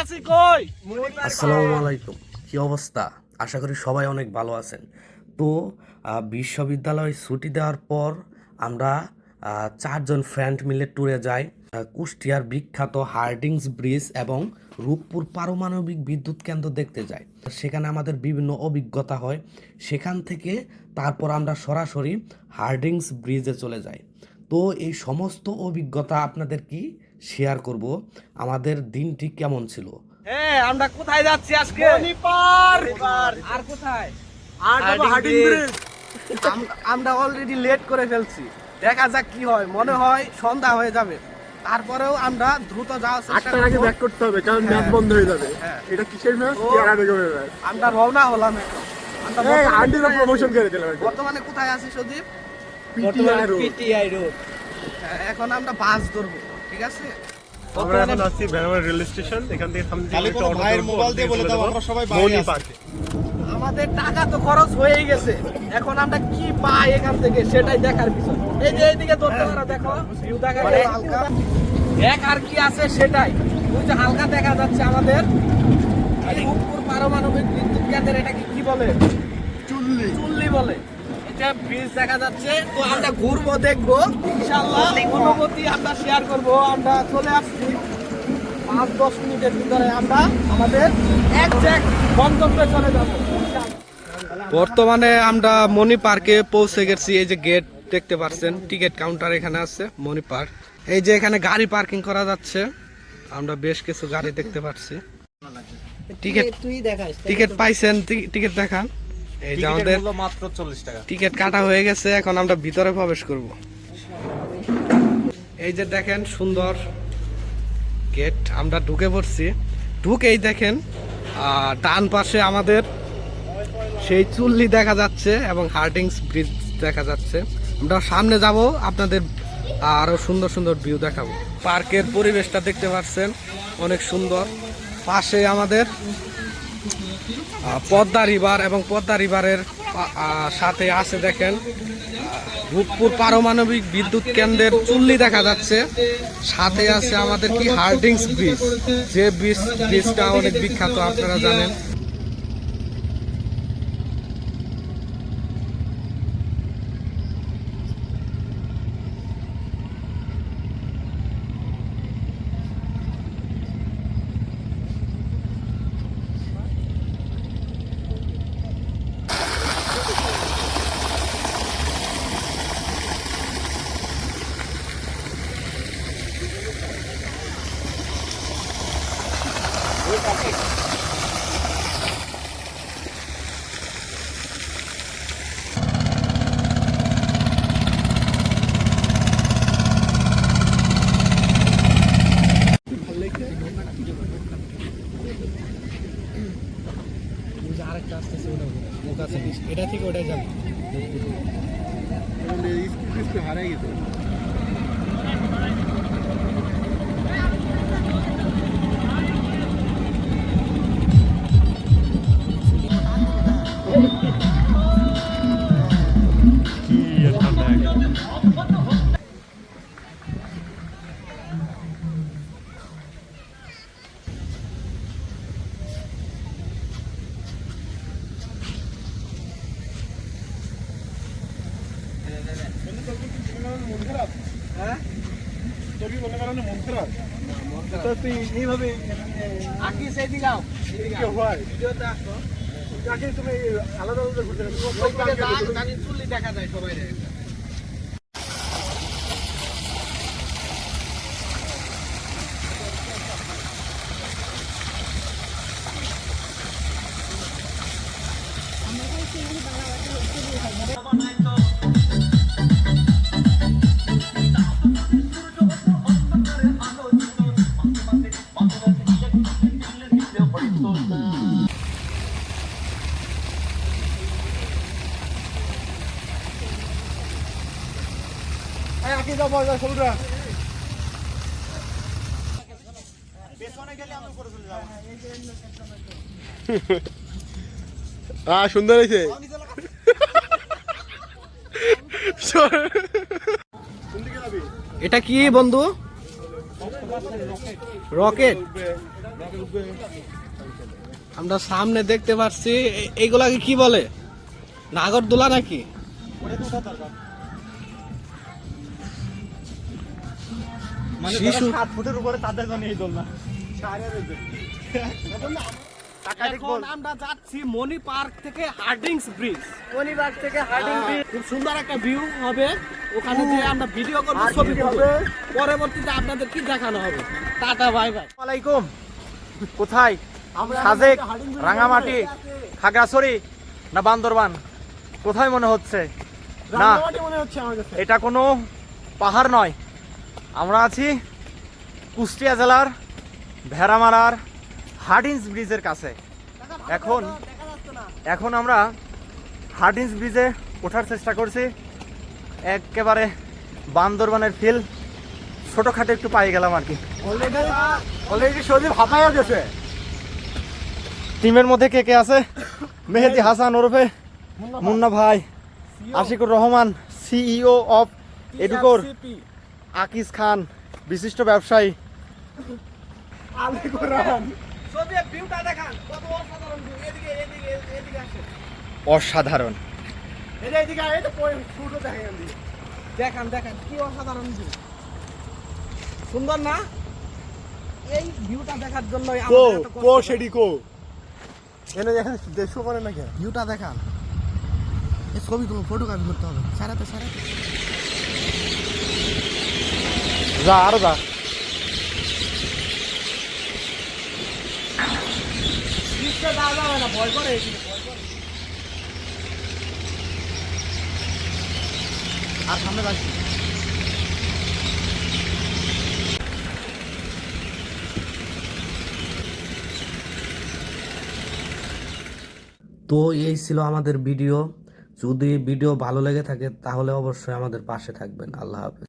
আছি কই? আসসালামু আলাইকুম, কি অবস্থা? আশা করি সবাই অনেক ভালো আছেন। তো বিশ্ববিদ্যালয় ছুটি দেওয়ার পর আমরা চারজন ফ্রেন্ড মিলে ট্যুরে যাই কুষ্টিয়ার বিখ্যাত হার্ডিংস ব্রিজ এবং রূপপুর পারমাণবিক বিদ্যুৎ কেন্দ্র দেখতে যাই। সেখানে আমাদের বিভিন্ন অভিজ্ঞতা হয়। সেখান থেকে তারপর আমরা সরাসরি হার্ডিংস ব্রিজে চলে যাই। তো এই সমস্ত অভিজ্ঞতা আপনাদের কি শেয়ার করব, আমাদের দিনটি কেমন ছিল। হ্যাঁ, আমরা কোথায় যাচ্ছি আজকে? মণিপার। আর কোথায়? Herding bridge. আমরা অলরেডি লেট করে ফেলছি। দেখা যাক কি হয়। মনে হয় সন্ধ্যা হয়ে যাবে। তারপরেও আমরা দ্রুত যাওয়ার চেষ্টা করব। 8টার আগে ব্যাক করতে হবে কারণ ম্যাচ বন্ধ হয়ে যাবে। এটা কিসের ম্যাচ? টিয়ারা বেগমের ম্যাচ। আমরা রওনা হলাম এখন। আমরা আন্টিরা প্রমোশন করে দিলাম। বর্তমানে কোথায় আছি সজীব? PTI road. এখন আমরা বাস ধরবো, ঠিক আছে? আমরা এখন আছি বেনারস রেল স্টেশন। এখান থেকে সামনে একটা অটো ভাইয়ের মোবাইল দিয়ে বলে দাও আমরা সবাই বাইরে আছি। আমাদের টাকা তো খরচ হয়েই গেছে, এখন আমরা কি পাই এখান থেকে সেটাই দেখার বিষয়। এই যে এইদিকে ধরতে পারো, দেখো ভিউ দেখা যাচ্ছে হালকা। দেখ আর কি আছে সেটাই। ওই যে হালকা দেখা যাচ্ছে আমাদের রূপপুর পারমাণবিক বিদ্যুৎ কেন্দ্রের, এটা কি বলে? চুল্লি বলে। এটা ব্রিজ দেখা যাচ্ছে। তো আমরা ঘুরবো, দেখবো, ইনশাআল্লাহ অনুভূতি আমরা শেয়ার করব। আমরা চলে আসছি 5-10 মিনিটের ভিতরে আমরা আমাদের একজ্যাক্ট গন্তব্যে চলে যাব। বর্তমানে আমরা মণি পার্কে পৌঁছে গেছি। এই যে গেট দেখতে পাচ্ছেন, টিকিট কাউন্টার এখানে আছে মণি পার্ক। এই যে এখানে গাড়ি পার্কিং করা যাচ্ছে, আমরা বেশ কিছু গাড়ি দেখতে পাচ্ছি। টিকিট পাইছেন? টিকিট দেখান। এই যে আমাদের মাত্র 40 টাকা। টিকিট কাটা হয়ে গেছে, এখন আমরা ভিতরে প্রবেশ করব। এই যে দেখেন সুন্দর গেট, আমরা ঢুকে পড়ছি। ঢুকেই দেখেন ডান পাশে আমাদের সেই চুল্লি দেখা যাচ্ছে এবং হার্ডিংস ব্রিজ দেখা যাচ্ছে। আমরা সামনে যাব, আপনাদের আরো সুন্দর সুন্দর ভিউ দেখাবো। পার্কের পরিবেশটা দেখতে পাচ্ছেন, অনেক সুন্দর। পাশে আমাদের পদ্মা রিভার এবং পদ্মা রিভারের সাথে আছে দেখেন রূপপুর পারমাণবিক বিদ্যুৎ কেন্দ্রের চুল্লি দেখা যাচ্ছে। সাথে আছে আমাদের কি হার্ডিংস ব্রিজ, যে ব্রিজটা অনেক বিখ্যাত, আপনারা জানেন। এটা থেকে ওটা যাবে হারাই গেছে। এইভাবে তুমি আলাদা আলাদা ঘুরতে চুল্লি দেখা যায় সবাই। সুন্দর হয়েছে। এটা কি বন্ধু? রকেট। আমরা সামনে দেখতে পাচ্ছি এইগুলাকে কি বলে, নাগরদোলা নাকি? শিশু 7 ফুটের উপরে তাদের জন্য এই দোলনা। এখন আমরা যাচ্ছি মনি পার্ক থেকে হার্ডিংস ব্রিজ। মনি পার্ক থেকে হার্ডিং ব্রিজ খুব সুন্দর একটা ভিউ হবে, ওখানে যে আমরা ভিডিও করব, ছবি তুলব, পরবর্তীতে আপনাদের কি দেখানো হবে। Tata bye bye. আসসালামাইকুম। কোথায়? সাজেক, রাঙামাটি, খাগড়াছড়ি না বান্দরবান? কোথায় মনে হচ্ছে? না, এটা কোনো পাহাড় নয়। আমরা আছি কুষ্টিয়া জেলার ভেড়ামারার হার্ডিন্স ব্রিজের কাছে। এখন আমরা হার্ডিন্স ব্রিজে ওঠার চেষ্টা করছি। একেবারে বান্দরবানের ফিল ছোটখাটো একটু পাই গেলাম আর কি। অলরেডি শরীর হাঁপাইয়া গেছে। টিমের মধ্যে কে কে আছে? মেহেদি হাসান ওরফে মুন্না ভাই, আশিকুর রহমান সিইও অফ এডুকোর, আকিজ খান বিশিষ্ট ব্যবসায়ী, ছবি ভিউটা দেখান, কত অসাধারণ ভিউ। এদিকে এদিকে এদিকে আসেন, অসাধারণ। এদিকে এই তো ফুটো দেখেন, দেখান দেখান কি অসাধারণ ভিউ। সুন্দর না? এই ভিউটা দেখার জন্য এনে দেখেন 150 করে নাকি? ভিউটা দেখান। এই ছবি তুলো, ফটোগ্রাফি করতে হবে। সারাতে যা আরো যা। ভয় করে। আর সামনে যাচ্ছি। তো এই ছিল আমাদের ভিডিও। যদি ভিডিও ভালো লেগে থাকে তাহলে অবশ্যই আমাদের পাশে থাকবেন। আল্লাহ হাফেজ।